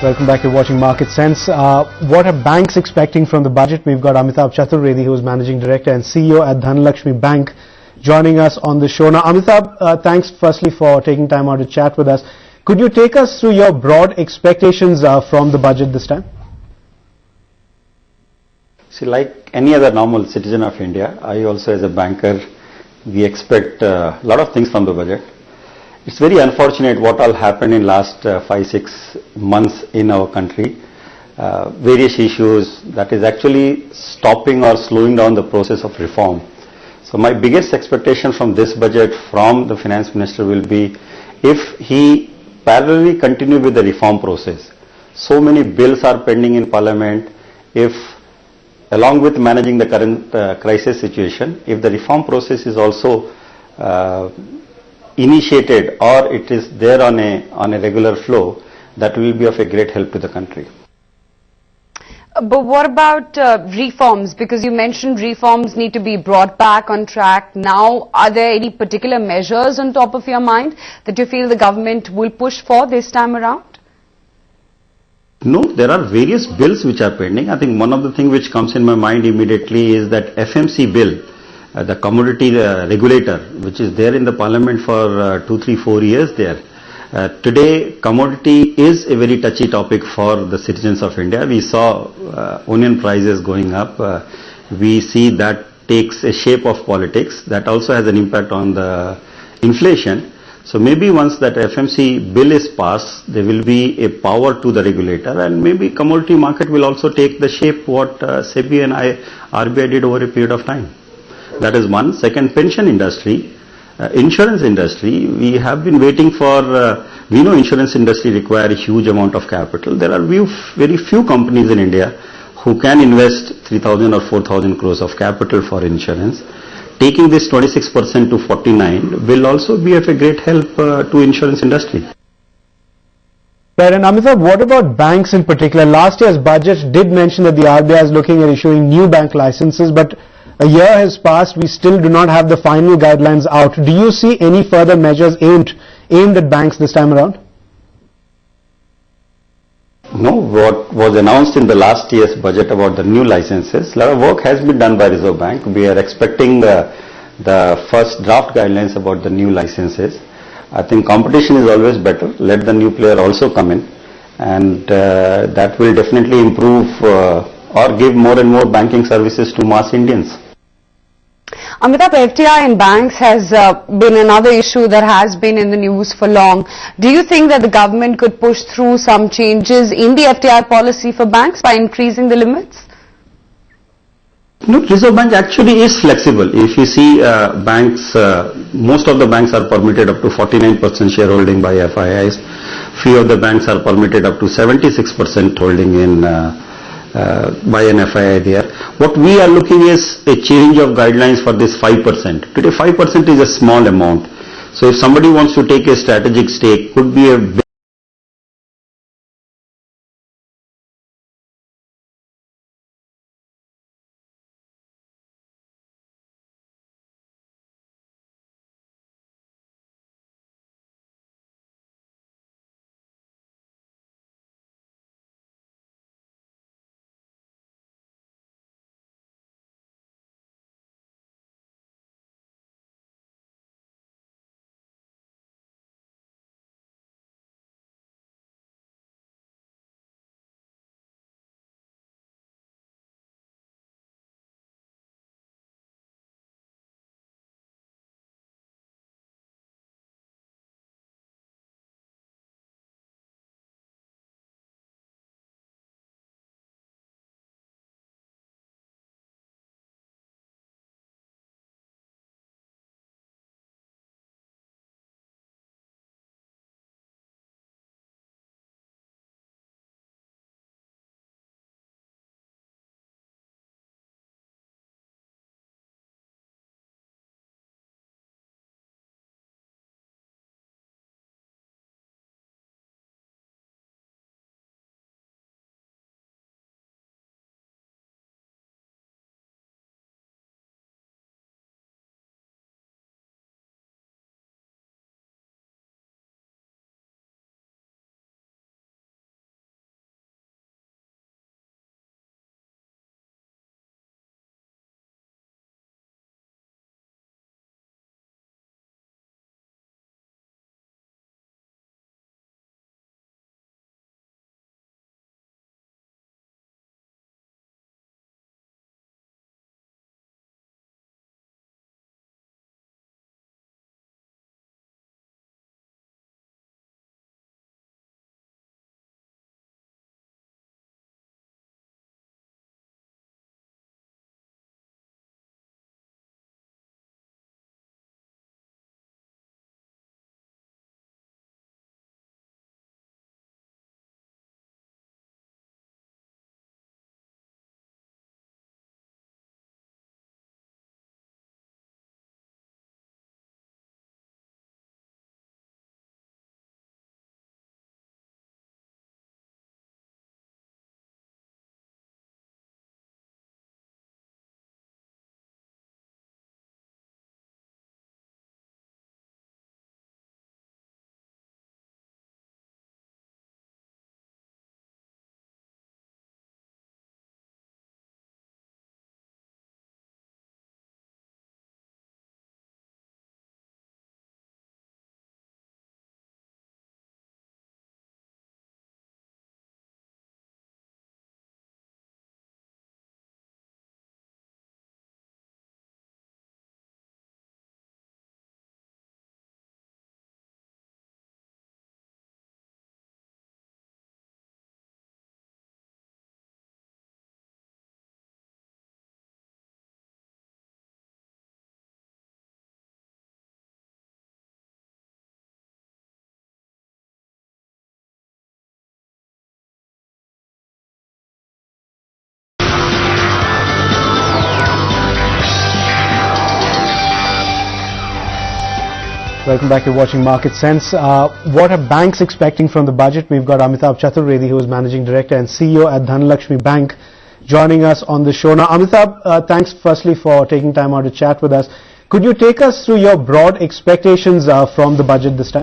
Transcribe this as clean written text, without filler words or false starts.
Welcome back to Watching Market Sense. What are banks expecting from the budget? We've got Amitabh Chaturvedi, who is Managing Director and CEO at Dhanlakshmi Bank, joining us on the show. Now, Amitabh, thanks firstly for taking time out to chat with us. Could you take us through your broad expectations from the budget this time? See, like any other normal citizen of India, I also as a banker, we expect a lot of things from the budget. It's very unfortunate what all happened in last 5-6 months in our country. Various issues that is actually stopping or slowing down the process of reform. So my biggest expectation from this budget from the finance minister will be if he parallelly continue with the reform process. So many bills are pending in parliament. If along with managing the current crisis situation, if the reform process is also initiated or it is there on a regular flow, that will be of a great help to the country. But what about reforms? Because you mentioned reforms need to be brought back on track. Now, are there any particular measures on top of your mind that you feel the government will push for this time around? No, there are various bills which are pending. I think one of the things which comes in my mind immediately is that FMC bill, the commodity regulator, which is there in the parliament for 2, 3, 4 years there. Today, commodity is a very touchy topic for the citizens of India. We saw onion prices going up. We see that takes a shape of politics. That also has an impact on the inflation. So maybe once that FMC bill is passed, there will be a power to the regulator, and maybe commodity market will also take the shape what SEBI and RBI did over a period of time. That is one. Second, pension industry, insurance industry. We have been waiting for, we know insurance industry require a huge amount of capital. There are very few companies in India who can invest 3,000 or 4,000 crores of capital for insurance. Taking this 26% to 49 will also be of a great help to insurance industry. Right, and Amitabh, what about banks in particular? Last year's budget did mention that the RBI is looking at issuing new bank licenses, but a year has passed, we still do not have the final guidelines out. Do you see any further measures aimed at banks this time around? No, what was announced in the last year's budget about the new licenses, a lot of work has been done by Reserve Bank. We are expecting the first draft guidelines about the new licenses. I think competition is always better. Let the new player also come in, and that will definitely improve or give more and more banking services to mass Indians. Amitabh, FDI in banks has been another issue that has been in the news for long. Do you think that the government could push through some changes in the FDI policy for banks by increasing the limits? No, Reserve Bank actually is flexible. If you see banks, most of the banks are permitted up to 49% shareholding by FIIs. Few of the banks are permitted up to 76% holding in by an FII there. What we are looking is a change of guidelines for this 5%. Today 5% is a small amount. So if somebody wants to take a strategic stake, could be a Welcome back. You're watching Market Sense. What are banks expecting from the budget? We've got Amitabh Chaturvedi, who is Managing Director and CEO at Dhanlakshmi Bank, joining us on the show. Now, Amitabh, thanks firstly for taking time out to chat with us. Could you take us through your broad expectations from the budget this time?